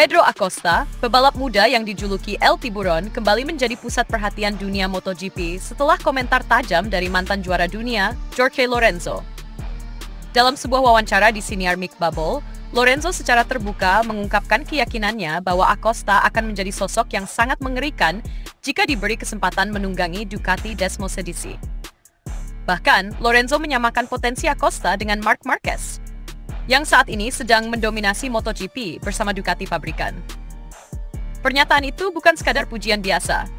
Pedro Acosta, pebalap muda yang dijuluki El Tiburon, kembali menjadi pusat perhatian dunia MotoGP setelah komentar tajam dari mantan juara dunia, Jorge Lorenzo. Dalam sebuah wawancara di siniar Mick Bubble, Lorenzo secara terbuka mengungkapkan keyakinannya bahwa Acosta akan menjadi sosok yang sangat mengerikan jika diberi kesempatan menunggangi Ducati Desmosedici. Bahkan, Lorenzo menyamakan potensi Acosta dengan Marc Marquez, yang saat ini sedang mendominasi MotoGP bersama Ducati pabrikan. Pernyataan itu bukan sekadar pujian biasa.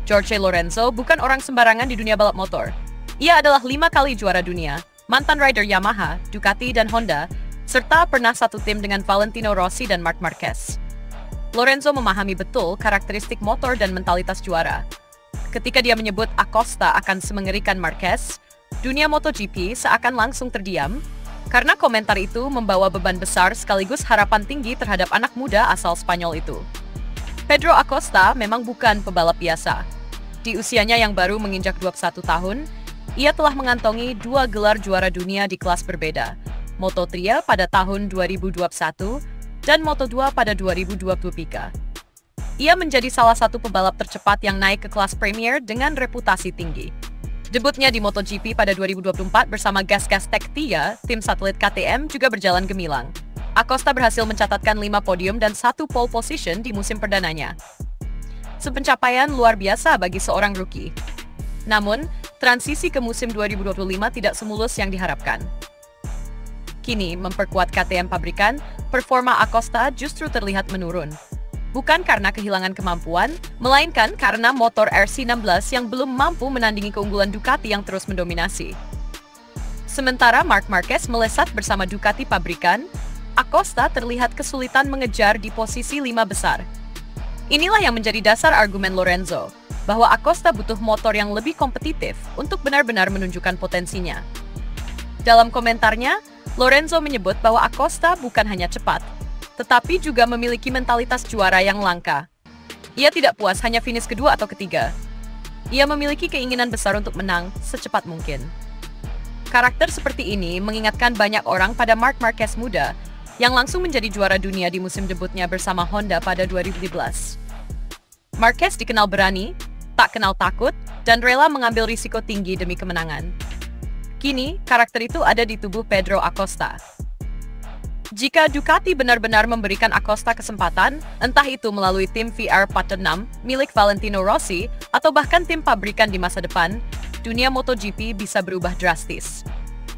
Jorge Lorenzo bukan orang sembarangan di dunia balap motor. Ia adalah 5 kali juara dunia, mantan rider Yamaha, Ducati, dan Honda, serta pernah satu tim dengan Valentino Rossi dan Marc Marquez. Lorenzo memahami betul karakteristik motor dan mentalitas juara. Ketika dia menyebut Acosta akan semengerikan Marquez, dunia MotoGP seakan langsung terdiam, karena komentar itu membawa beban besar sekaligus harapan tinggi terhadap anak muda asal Spanyol itu. Pedro Acosta memang bukan pebalap biasa. Di usianya yang baru menginjak 21 tahun, ia telah mengantongi 2 gelar juara dunia di kelas berbeda, Moto3 pada tahun 2021 dan Moto2 pada 2023. Ia menjadi salah satu pebalap tercepat yang naik ke kelas Premier dengan reputasi tinggi. Debutnya di MotoGP pada 2024 bersama Gas-Gas Tech 3, tim satelit KTM juga berjalan gemilang. Acosta berhasil mencatatkan 5 podium dan 1 pole position di musim perdananya. Sepencapaian luar biasa bagi seorang rookie. Namun, transisi ke musim 2025 tidak semulus yang diharapkan. Kini, memperkuat KTM pabrikan, performa Acosta justru terlihat menurun. Bukan karena kehilangan kemampuan, melainkan karena motor RC16 yang belum mampu menandingi keunggulan Ducati yang terus mendominasi. Sementara Marc Marquez melesat bersama Ducati pabrikan, Acosta terlihat kesulitan mengejar di posisi 5 besar. Inilah yang menjadi dasar argumen Lorenzo, bahwa Acosta butuh motor yang lebih kompetitif untuk benar-benar menunjukkan potensinya. Dalam komentarnya, Lorenzo menyebut bahwa Acosta bukan hanya cepat, tetapi juga memiliki mentalitas juara yang langka. Ia tidak puas hanya finish kedua atau ketiga. Ia memiliki keinginan besar untuk menang secepat mungkin. Karakter seperti ini mengingatkan banyak orang pada Marc Marquez muda, yang langsung menjadi juara dunia di musim debutnya bersama Honda pada 2015. Marquez dikenal berani, tak kenal takut, dan rela mengambil risiko tinggi demi kemenangan. Kini, karakter itu ada di tubuh Pedro Acosta. Jika Ducati benar-benar memberikan Acosta kesempatan, entah itu melalui tim VR46 milik Valentino Rossi atau bahkan tim pabrikan di masa depan, dunia MotoGP bisa berubah drastis.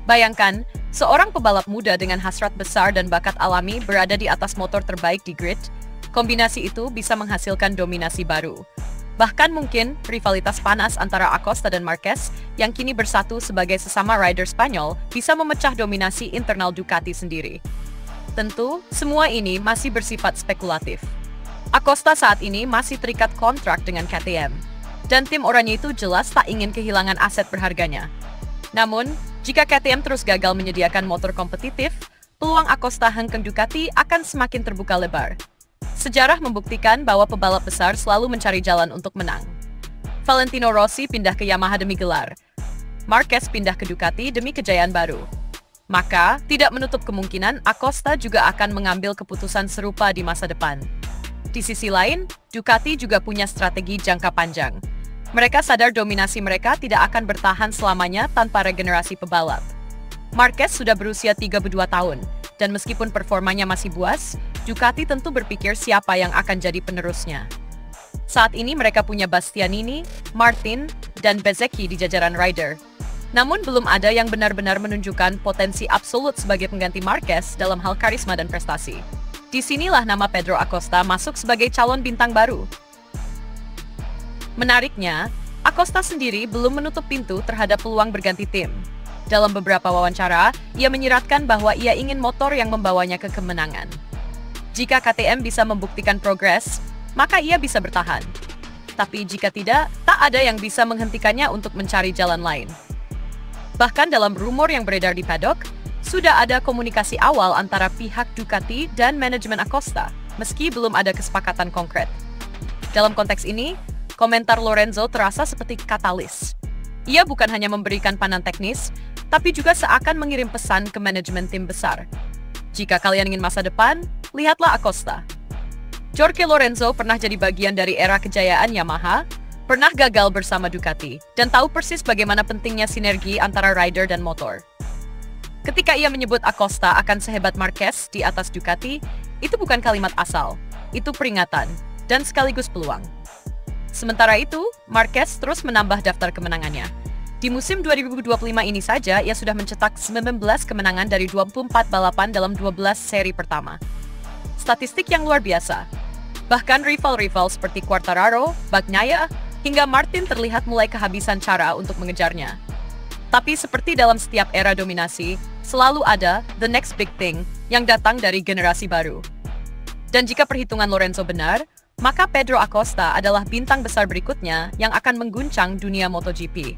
Bayangkan, seorang pebalap muda dengan hasrat besar dan bakat alami berada di atas motor terbaik di grid. Kombinasi itu bisa menghasilkan dominasi baru. Bahkan mungkin rivalitas panas antara Acosta dan Marquez yang kini bersatu sebagai sesama rider Spanyol bisa memecah dominasi internal Ducati sendiri. Tentu, semua ini masih bersifat spekulatif. Acosta saat ini masih terikat kontrak dengan KTM, dan tim oranye itu jelas tak ingin kehilangan aset berharganya. Namun, jika KTM terus gagal menyediakan motor kompetitif, peluang Acosta hengkang Ducati akan semakin terbuka lebar. Sejarah membuktikan bahwa pebalap besar selalu mencari jalan untuk menang. Valentino Rossi pindah ke Yamaha demi gelar. Marquez pindah ke Ducati demi kejayaan baru. Maka, tidak menutup kemungkinan Acosta juga akan mengambil keputusan serupa di masa depan. Di sisi lain, Ducati juga punya strategi jangka panjang. Mereka sadar dominasi mereka tidak akan bertahan selamanya tanpa regenerasi pebalap. Marquez sudah berusia 32 tahun, dan meskipun performanya masih buas, Ducati tentu berpikir siapa yang akan jadi penerusnya. Saat ini mereka punya Bastianini, Martin, dan Bezzecchi di jajaran rider. Namun belum ada yang benar-benar menunjukkan potensi absolut sebagai pengganti Marquez dalam hal karisma dan prestasi. Disinilah nama Pedro Acosta masuk sebagai calon bintang baru. Menariknya, Acosta sendiri belum menutup pintu terhadap peluang berganti tim. Dalam beberapa wawancara, ia menyiratkan bahwa ia ingin motor yang membawanya ke kemenangan. Jika KTM bisa membuktikan progres, maka ia bisa bertahan. Tapi jika tidak, tak ada yang bisa menghentikannya untuk mencari jalan lain. Bahkan dalam rumor yang beredar di paddock, sudah ada komunikasi awal antara pihak Ducati dan manajemen Acosta, meski belum ada kesepakatan konkret. Dalam konteks ini, komentar Lorenzo terasa seperti katalis. Ia bukan hanya memberikan pandangan teknis, tapi juga seakan mengirim pesan ke manajemen tim besar. Jika kalian ingin masa depan, lihatlah Acosta. Jorge Lorenzo pernah jadi bagian dari era kejayaan Yamaha, pernah gagal bersama Ducati, dan tahu persis bagaimana pentingnya sinergi antara rider dan motor. Ketika ia menyebut Acosta akan sehebat Marquez di atas Ducati, itu bukan kalimat asal, itu peringatan, dan sekaligus peluang. Sementara itu, Marquez terus menambah daftar kemenangannya. Di musim 2025 ini saja, ia sudah mencetak 19 kemenangan dari 24 balapan dalam 12 seri pertama. Statistik yang luar biasa. Bahkan rival-rival seperti Quartararo, Bagnaia, hingga Martin terlihat mulai kehabisan cara untuk mengejarnya. Tapi seperti dalam setiap era dominasi, selalu ada the next big thing yang datang dari generasi baru. Dan jika perhitungan Lorenzo benar, maka Pedro Acosta adalah bintang besar berikutnya yang akan mengguncang dunia MotoGP.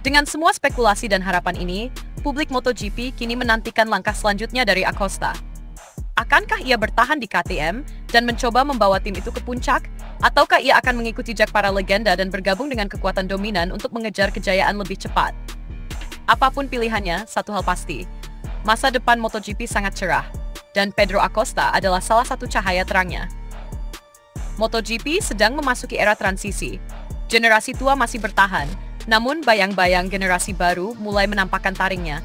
Dengan semua spekulasi dan harapan ini, publik MotoGP kini menantikan langkah selanjutnya dari Acosta. Akankah ia bertahan di KTM dan mencoba membawa tim itu ke puncak? Ataukah ia akan mengikuti jejak para legenda dan bergabung dengan kekuatan dominan untuk mengejar kejayaan lebih cepat? Apapun pilihannya, satu hal pasti, masa depan MotoGP sangat cerah, dan Pedro Acosta adalah salah satu cahaya terangnya. MotoGP sedang memasuki era transisi. Generasi tua masih bertahan, namun bayang-bayang generasi baru mulai menampakkan taringnya.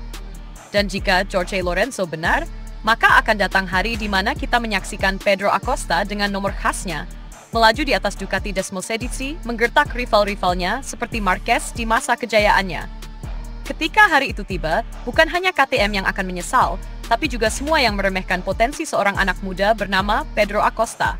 Dan jika Jorge Lorenzo benar, maka akan datang hari di mana kita menyaksikan Pedro Acosta dengan nomor khasnya, melaju di atas Ducati Desmosedici, menggertak rival-rivalnya seperti Marquez di masa kejayaannya. Ketika hari itu tiba, bukan hanya KTM yang akan menyesal, tapi juga semua yang meremehkan potensi seorang anak muda bernama Pedro Acosta.